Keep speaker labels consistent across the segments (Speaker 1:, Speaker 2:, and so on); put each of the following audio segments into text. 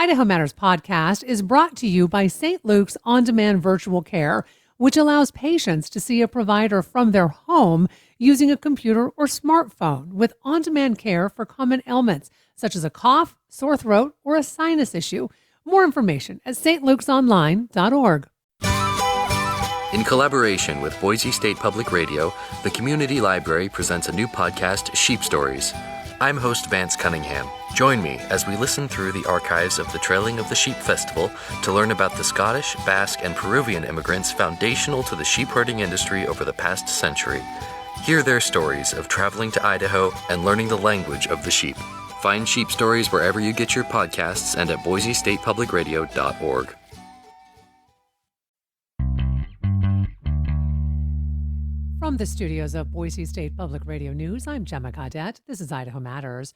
Speaker 1: Idaho Matters podcast is brought to you by St. Luke's On-Demand Virtual Care, which allows patients to see a provider from their home using a computer or smartphone with on-demand care for common ailments such as a cough, sore throat, or a sinus issue. More information at stluke'sonline.org.
Speaker 2: In collaboration with Boise State Public Radio, the Community Library presents a new podcast, Sheep Stories. I'm host Vance Cunningham. Join me as we listen through the archives of the Trailing of the Sheep Festival to learn about the Scottish, Basque, and Peruvian immigrants foundational to the sheep herding industry over the past century. Hear their stories of traveling to Idaho and learning the language of the sheep. Find Sheep Stories wherever you get your podcasts and at boisestatepublicradio.org.
Speaker 1: From the studios of Boise State Public Radio News, I'm Gemma Caudette. This is Idaho Matters.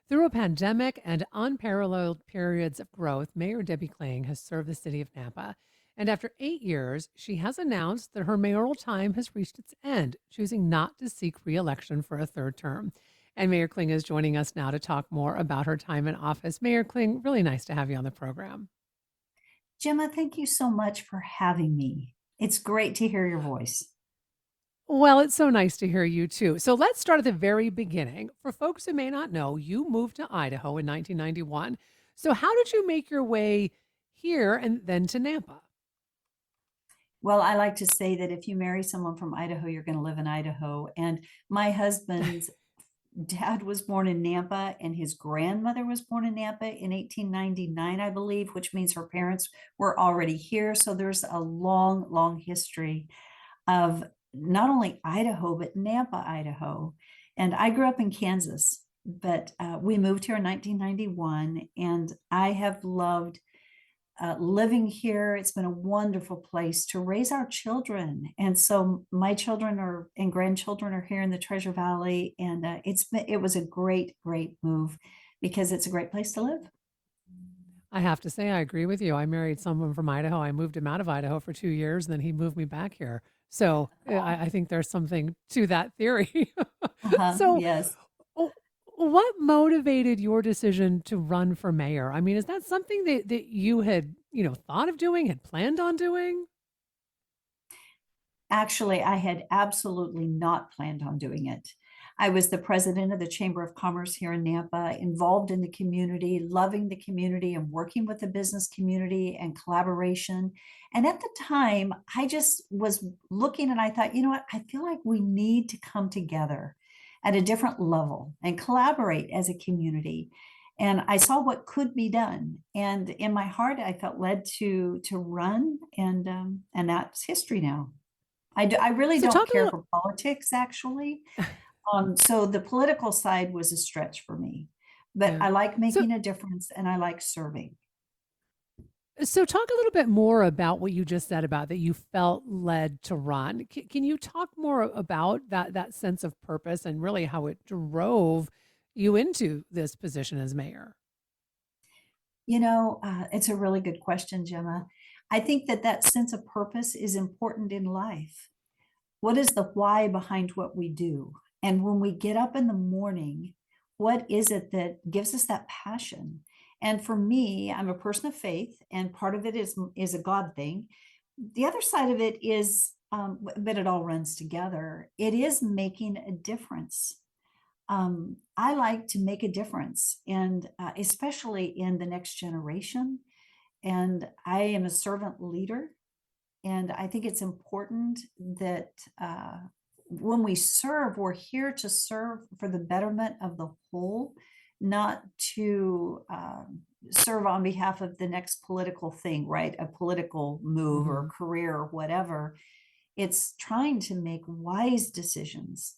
Speaker 1: Through a pandemic and unparalleled periods of growth, Mayor Debbie Kling has served the city of Nampa. And after 8 years, she has announced that her mayoral time has reached its end, choosing not to seek re-election for a third term. And Mayor Kling is joining us now to talk more about her time in office. Mayor Kling, really nice to have you on the program.
Speaker 3: Gemma, thank you so much for having me. It's great to hear your voice.
Speaker 1: Well, it's so nice to hear you too. So let's start at the very beginning. For folks who may not know, you moved to Idaho in 1991. So how did you make your way here and then to Nampa?
Speaker 3: Well, I like to say that if you marry someone from Idaho, you're going to live in Idaho. And my husband's dad was born in Nampa and his grandmother was born in Nampa in 1899, I believe, which means her parents were already here. So there's a long, long history of not only Idaho, but Nampa, Idaho. And I grew up in Kansas, but we moved here in 1991, and I have loved living here. It's been a wonderful place to raise our children. And so my children and grandchildren are here in the Treasure Valley, and it was a great, great move because it's a great place to live.
Speaker 1: I have to say, I agree with you. I married someone from Idaho. I moved him out of Idaho for 2 years, and then he moved me back here. So I think there's something to that theory. So
Speaker 3: Yes.
Speaker 1: what motivated your decision to run for mayor? I mean, is that something that you had, thought of doing, had planned on doing?
Speaker 3: Actually, I had absolutely not planned on doing it. I was the president of the Chamber of Commerce here in Nampa, involved in the community, loving the community and working with the business community and collaboration. And at the time, I just was looking and I thought, you know what, I feel like we need to come together at a different level and collaborate as a community. And I saw what could be done. And in my heart, I felt led to run, and that's history now. I really
Speaker 1: So
Speaker 3: don't
Speaker 1: talk a
Speaker 3: care
Speaker 1: little.
Speaker 3: for politics, actually. So the political side was a stretch for me, but
Speaker 1: Yeah.
Speaker 3: I like
Speaker 1: So
Speaker 3: making a difference and I like serving.
Speaker 1: So talk a little bit more about what you just said about that you felt led to run. Can you talk more about that sense of purpose and really how it drove you into this position as mayor?
Speaker 3: It's a really good question, Gemma. I think that sense of purpose is important in life. What is the why behind what we do? And when we get up in the morning, what is it that gives us that passion? And for me, I'm a person of faith, and part of it is a God thing. The other side of it is, but it all runs together. It is making a difference. I like to make a difference, and especially in the next generation. And I am a servant leader, and I think it's important that when we serve, we're here to serve for the betterment of the whole, not to serve on behalf of the next political thing, right? A political move or
Speaker 1: Hmm.
Speaker 3: career or whatever. It's trying to make wise decisions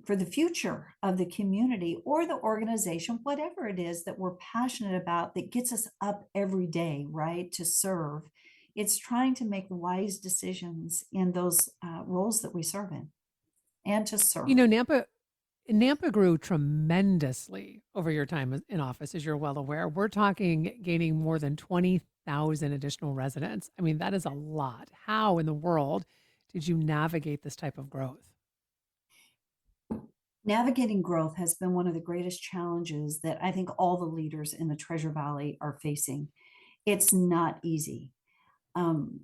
Speaker 3: for the future of the community or the organization, whatever it is that we're passionate about that gets us up every day, right? To serve. It's trying to make wise decisions in those roles that we serve in and to
Speaker 1: You
Speaker 3: serve.
Speaker 1: know, Nampa grew tremendously over your time in office, as you're well aware. We're talking gaining more than 20,000 additional residents. I mean, that is a lot. How in the world did you navigate this type of growth?
Speaker 3: Navigating growth has been one of the greatest challenges that I think all the leaders in the Treasure Valley are facing. It's not easy. Um,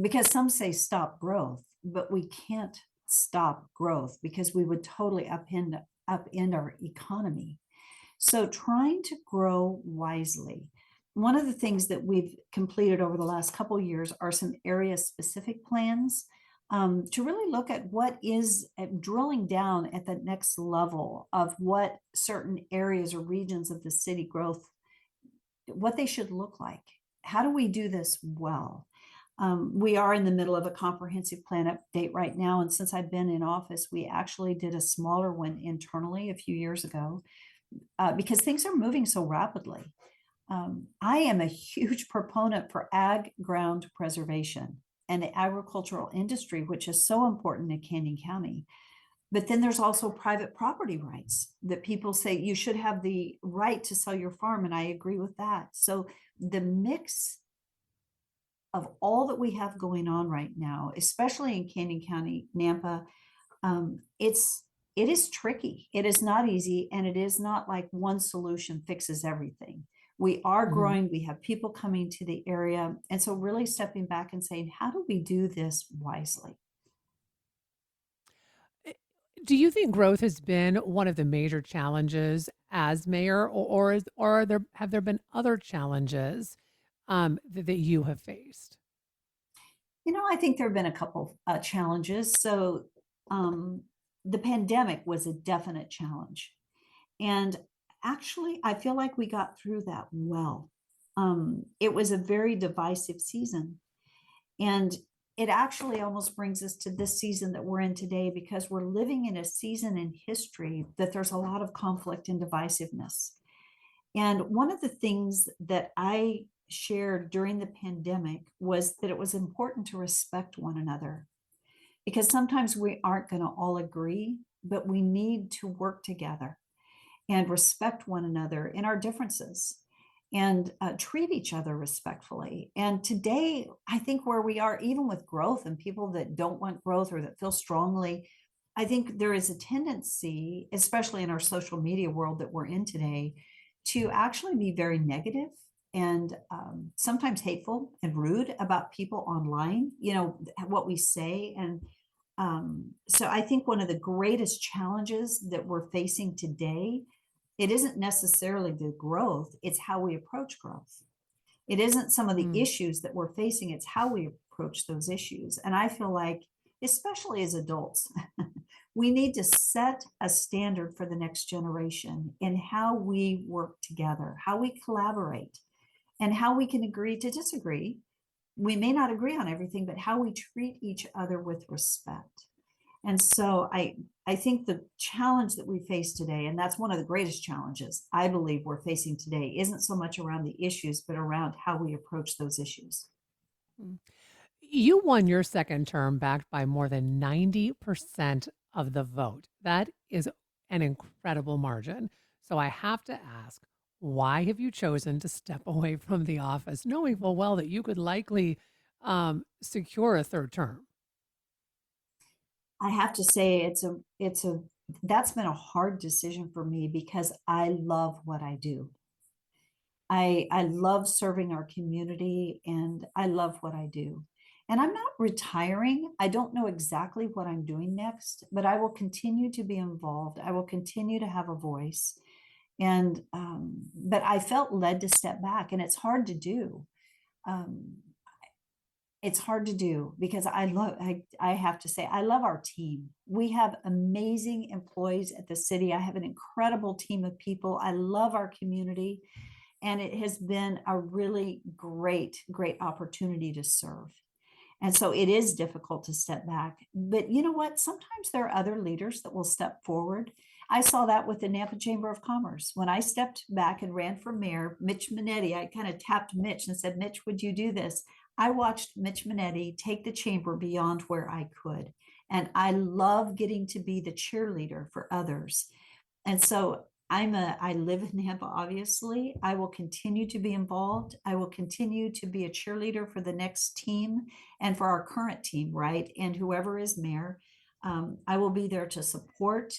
Speaker 3: because some say stop growth, but we can't stop growth because we would totally upend our economy. So trying to grow wisely. One of the things that we've completed over the last couple of years are some area specific plans to really look at what is drilling down at the next level of what certain areas or regions of the city growth, what they should look like. How do we do this well? We are in the middle of a comprehensive plan update right now. And since I've been in office, we actually did a smaller one internally a few years ago because things are moving so rapidly. I am a huge proponent for ag ground preservation and the agricultural industry, which is so important in Canyon County. But then there's also private property rights that people say you should have the right to sell your farm. And I agree with that. So the mix of all that we have going on right now, especially in Canyon County, Nampa, it is tricky. It is not easy, and it is not like one solution fixes everything. We are
Speaker 1: Mhm.
Speaker 3: growing. We have people coming to the area, and so really stepping back and saying, how do we do this wisely?
Speaker 1: Eh, Do you think growth has been one of the major challenges as mayor, or have there been other challenges that you have faced?
Speaker 3: I think there have been a couple challenges. So um, the pandemic was a definite challenge. And actually, I feel like we got through that well. It was a very divisive season. And it actually almost brings us to this season that we're in today because we're living in a season in history that there's a lot of conflict and divisiveness. And one of the things that I shared during the pandemic was that it was important to respect one another because sometimes we aren't going to all agree, but we need to work together and respect one another in our differences and treat each other respectfully. And today, I think where we are, even with growth and people that don't want growth or that feel strongly, I think there is a tendency, especially in our social media world that we're in today, to actually be very negative and sometimes hateful and rude about people online, what we say. And so I think one of the greatest challenges that we're facing today, it isn't necessarily the growth, it's how we approach growth. It isn't some of the
Speaker 1: Mm.
Speaker 3: issues that we're facing, it's how we approach those issues. And I feel like, especially as adults, we need to set a standard for the next generation in how we work together, how we collaborate, and how we can agree to disagree. We may not agree on everything, but how we treat each other with respect. And so I think the challenge that we face today, and that's one of the greatest challenges I believe we're facing today, isn't so much around the issues, but around how we approach those issues.
Speaker 1: Mm. You won your second term backed by more than 90% of the vote. That is an incredible margin. So I have to ask, why have you chosen to step away from the office, knowing full well that you could likely secure a third term?
Speaker 3: I have to say that's been a hard decision for me because I love what I do. I love serving our community and I love what I do. And I'm not retiring. I don't know exactly what I'm doing next, but I will continue to be involved. I will continue to have a voice. And but I felt led to step back, and it's hard to do. Um, it's hard to do because I have to say I love our team. We have amazing employees at the city. I have an incredible team of people. I love our community, and it has been a really great opportunity to serve. And so it is difficult to step back. But you know what? Sometimes there are other leaders that will step forward. I saw that with the Nampa Chamber of Commerce. When I stepped back and ran for mayor, Mitch Minetti, I kind of tapped Mitch and said, Mitch, would you do this? I watched Mitch Minetti take the chamber beyond where I could. And I love getting to be the cheerleader for others. And so I live in Nampa, obviously. I will continue to be involved. I will continue to be a cheerleader for the next team and for our current team, right? And whoever is mayor, I will be there to support.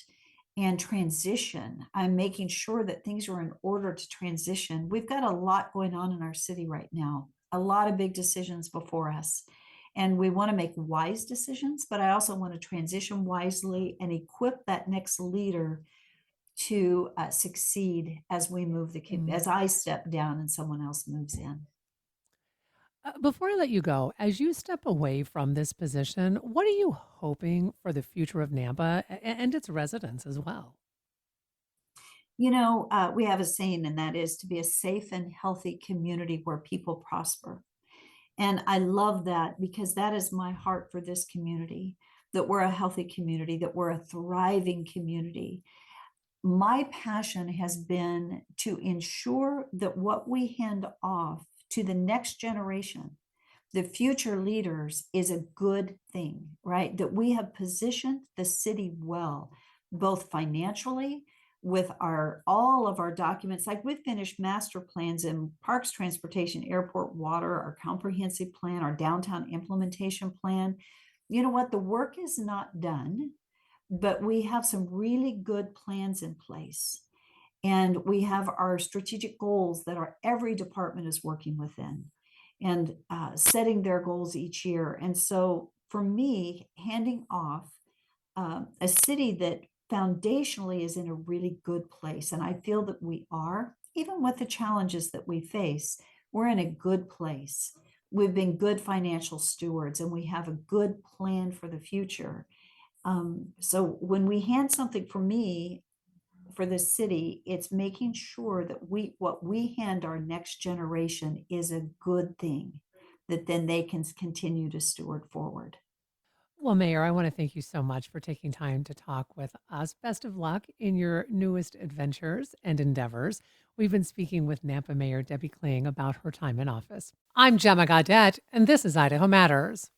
Speaker 3: and transition. I'm making sure that things are in order to transition. We've got a lot going on in our city right now, a lot of big decisions before us. And we want to make wise decisions, but I also want to transition wisely and equip that next leader to succeed as we move as I step down and someone else moves in.
Speaker 1: Before I let you go, as you step away from this position, what are you hoping for the future of Nampa and its residents as well?
Speaker 3: We have a saying, and that is to be a safe and healthy community where people prosper. And I love that because that is my heart for this community, that we're a healthy community, that we're a thriving community. My passion has been to ensure that what we hand off to the next generation, the future leaders, is a good thing, right? That we have positioned the city well, both financially with our all of our documents. Like we've finished master plans in parks, transportation, airport, water, our comprehensive plan, our downtown implementation plan. You know what? The work is not done, but we have some really good plans in place. And we have our strategic goals that every department is working within and setting their goals each year. And so for me, handing off a city that foundationally is in a really good place, and I feel that we are, even with the challenges that we face, we're in a good place. We've been good financial stewards and we have a good plan for the future. So when we hand something, for me, for the city, it's making sure that what we hand our next generation is a good thing that then they can continue to steward forward.
Speaker 1: Well, Mayor, I want to thank you so much for taking time to talk with us. Best of luck in your newest adventures and endeavors. We've been speaking with Nampa Mayor Debbie Kling about her time in office. I'm Gemma Gaudette, and this is Idaho Matters.